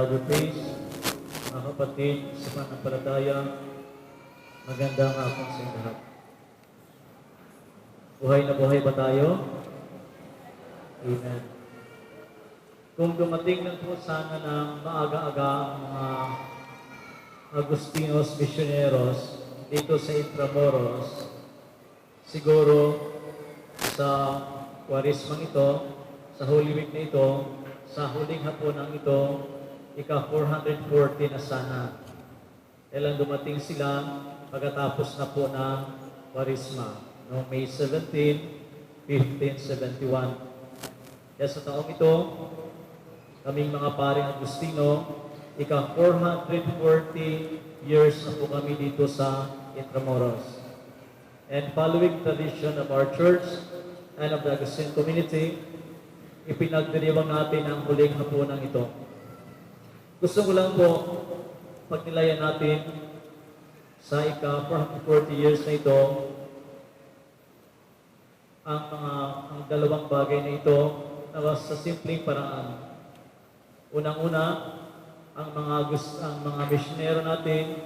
Brother Praise, mga kapatid sa pananampalataya, magandang hapon sa inyo lahat. Buhay na buhay ba tayo? Amen. Kung dumating lang po sana ng maaga-aga ang mga Agustinos Misioneros dito sa Intramuros, siguro sa Kwaresmang ito, sa Holy Week na ito, sa huling hapunan ito, ika-440 na sana. Kailan dumating sila pagkatapos na po ng Kwaresma, noong May 17, 1571. Kaya sa taong ito, kaming mga paring Agustino, ika-440 years na po kami dito sa Intramuros. And following tradition of our church and of the Augustine community, ipinagdiriwang natin ang huling hapunan ito. Gusto ko lang po pagnilayan natin sa ika-440 years na ito ang dalawang bagay na ito na sa simpleng paraan. Unang-una, ang mga misyonero natin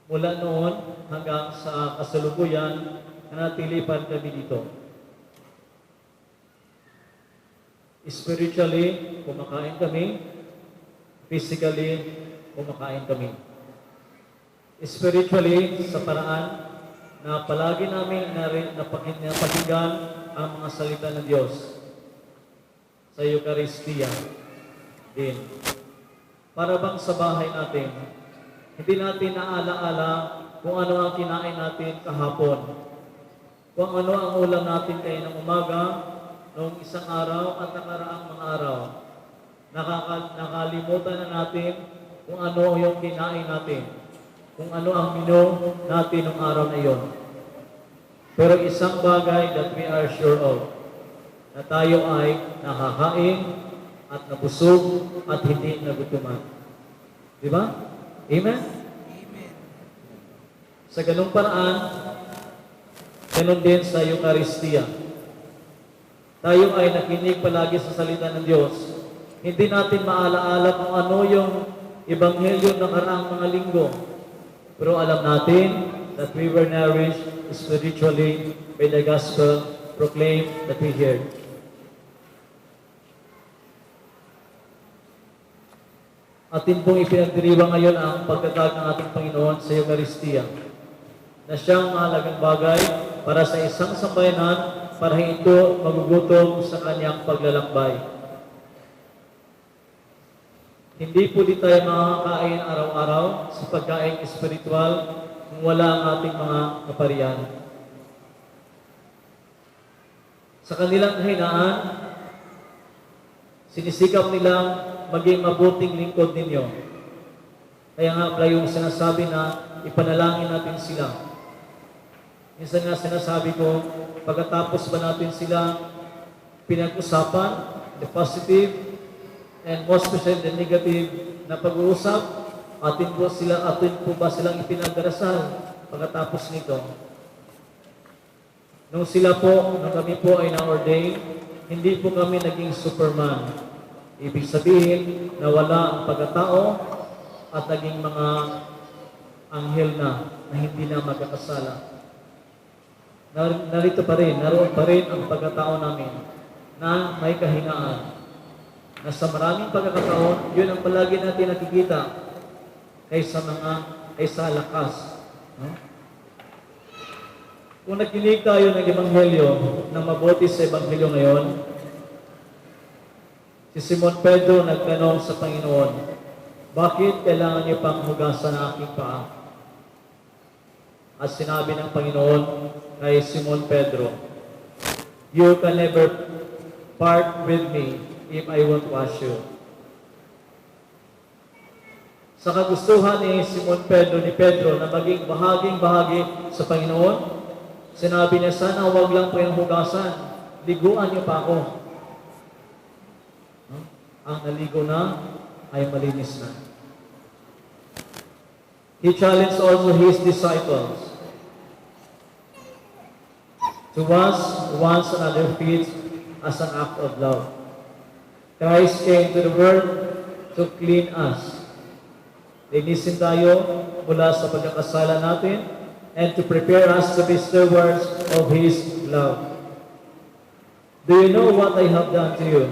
mula noon hanggang sa kasalukuyan nanatili pa kami dito. Spiritually, kumakain kami. Physically, kumakain kami. Spiritually, sa paraan na palagi namin napakinggan ang mga salita ng Diyos sa Eucharistia din. Para bang sa bahay natin, hindi natin naalaala kung ano ang kinain natin kahapon, kung ano ang ulam natin kayo ng umaga, noong isang araw at nakaraang mga araw. Nakalimutan na natin kung ano yung kinain natin, kung ano ang menu natin ng araw na iyon. Pero isang bagay that we are sure of, na tayo ay nakakain at nabusog at hindi nagutuman. Di ba? Amen? Amen. Sa ganung paraan, ganun din sa Eucharistia. Tayo ay nakinig palagi sa salita ng Diyos. Hindi natin maalaala kung ano yung ebanghelyo ng karaang mga linggo. Pero alam natin that we were nourished spiritually by the gospel proclaimed that we heard. Atin pong ipinagdiriwang ngayon ang pagtatag ng ating Panginoon sa Eucharistia, na siyang mahalagang bagay para sa isang sambayanan para ito magugutom sa kanyang paglalakbay. Hindi po di tayo makakain araw-araw sa pagkain espiritual kung wala ang ating mga kaparian. Sa kanilang kahinaan, sinisikap nilang maging mabuting lingkod ninyo. Kaya nga pala yung sinasabi na ipanalangin natin sila. Minsan nga sinasabi ko, pagkatapos ba natin sila pinag-usapan, the positive and most especially the negative na pag-uusap, atin po ba silang ipinagdarasal pagkatapos nito? Nung kami po ay na-ordain, hindi po kami naging Superman. Ibig sabihin na wala ang pagkatao at naging mga anghel na hindi na magkakasala. Naroon pa rin ang pagkatao namin na may kahinaan. Na sa maraming pagkakataon, yun ang palagi natin nakikita kaysa lakas. No? Kung nakinig tayo ng Ebanghelyo, ng mabuti sa Ebanghelyo ngayon, si Simon Pedro nagtanong sa Panginoon, bakit kailangan niyo pang hugasan ang aking paa? At sinabi ng Panginoon kay Simon Pedro, you can never part with me if I won't wash you. Sa kagustuhan ni Pedro na maging bahaging-bahagi sa Panginoon, sinabi niya, sana huwag lang po yung hugasan, liguan niyo pa ako. Ang naligo na ay malinis na. He challenged also his disciples to wash one another's feet as an act of love. Christ came to the world to clean us. Linisin tayo mula sa pagkakasala natin and to prepare us to be stewards of His love. Do you know what I have done to you?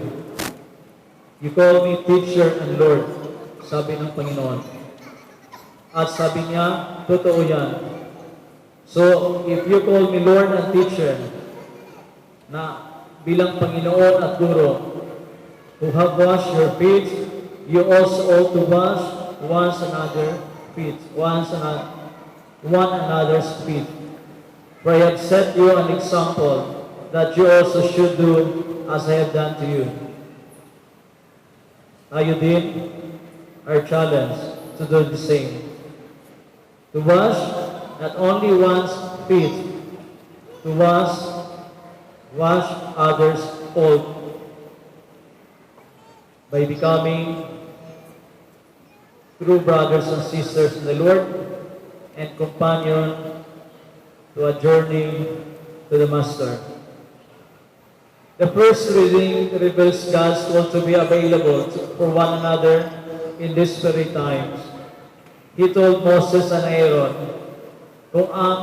You call me teacher and Lord, sabi ng Panginoon. At sabi niya, totoo yan. So, if you call me Lord and teacher, na bilang Panginoon at Guro, who have washed your feet, you also ought to wash one another's feet. For I have set you an example that you also should do as I have done to you. Tayo din are challenged to do the same. To wash not only one's feet, to wash others all by becoming true brothers and sisters in the Lord and companion to a journey to the Master. The first reading reveals God's will to be available for one another in these very times. He told Moses and Aaron, kung ang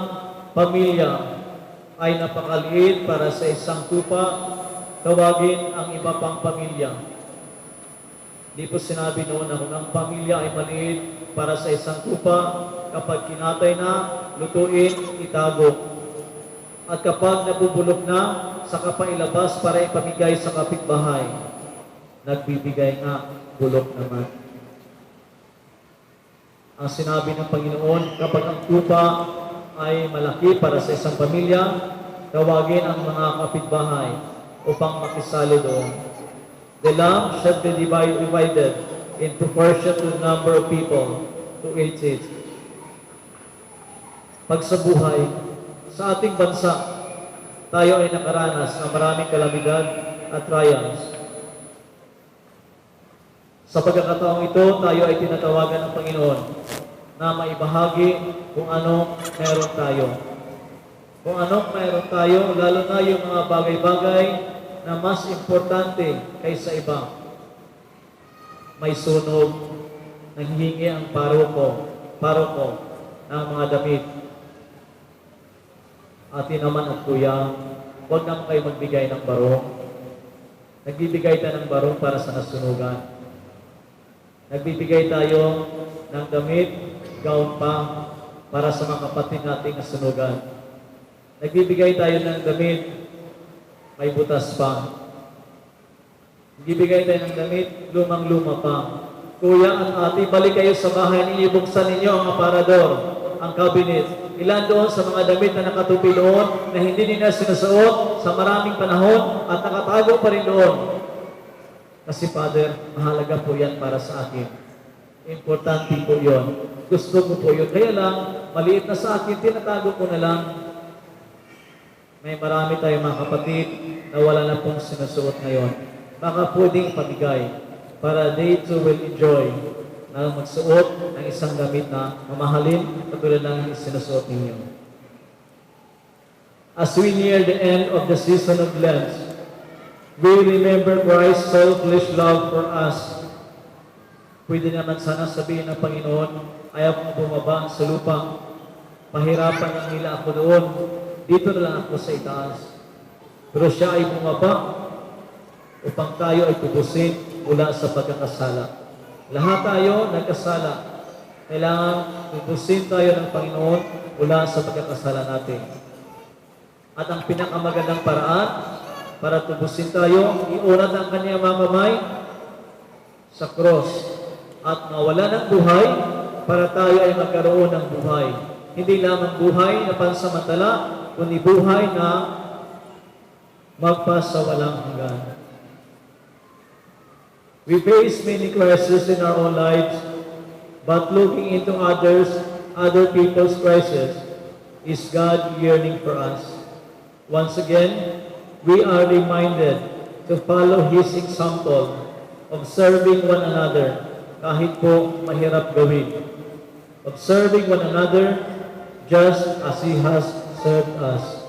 pamilya ay napakaliit para sa isang tupa, tawagin ang iba pang pamilya. Di po sinabi noon na kung ang pamilya ay maliit para sa isang tupa, kapag kinatay na, lutuin, itago. At kapag nabubulok na, saka pa ilabas para ipamigay sa kapitbahay. Nagbibigay nga, bulok naman. Ang sinabi ng Panginoon, kapag ang tupa ay malaki para sa isang pamilya, tawagin ang mga kapitbahay upang makisali doon. The lamb shall be divided in proportion to the number of people to eat it. Pag sa buhay, sa ating bansa, tayo ay nakaranas ng maraming kalamidad at trials. Sa pagkakataong ito, tayo ay tinatawagan ng Panginoon na maibahagi kung ano meron tayo. Kung anong meron tayo, lalo na yung mga bagay-bagay na mas importante kaysa iba. May sunog, nanghihingi ang paroko ng mga damit. Ate naman at kuya, huwag naman kayo magbigay ng barong. Nagbibigay tayo ng barong para sa nasunugan. Nagbibigay tayo ng damit, gown pa, para sa mga kapatid nating nasunugan. Nagbibigay tayo ng damit, may butas pa. Nagbibigay tayo ng damit, lumang-luma pa. Kuya at ate, balik kayo sa bahay ninyo, buksan ninyo ang aparador, ang cabinet. Ilan doon sa mga damit na nakatupi doon, na hindi nila sinusuot sa maraming panahon at nakatago pa rin doon. Kasi Father, mahalaga po yan para sa akin. Importante po yun. Gusto ko po yun. Kaya lang, maliit na sa akin, tinatago ko na lang. May marami tayong mga kapatid na wala na pong sinusuot ngayon. Baka pwedeng pamigay para they too will enjoy na magsuot ng isang damit na mamahalin katulad ng sinusuot ninyo. As we near the end of the season of Lent, we remember Christ's selfless love for us. Pwede naman sana sabihin ng Panginoon, ayaw kong bumaba sa lupa. Pahirapan ang nila ako doon. Dito na lang ako sa itaas. Pero siya ay bumaba upang tayo ay tubusin mula sa pagkakasala. Lahat tayo nagkasala. Kailangan tubusin tayo ng Panginoon mula sa pagkakasala natin. At ang pinakamagandang paraan para tubusin tayo, iunat ang kanyang mga kamay sa cross at mawala ng buhay para tayo ay magkaroon ng buhay. Hindi lamang buhay na pansamantala, kundi buhay na magpasawalang hanggan. We face many crises in our own lives, but looking into other people's crises, is God yearning for us. Once again, we are reminded to follow His example of serving one another kahit po mahirap gawin. Of serving one another just as He has served us.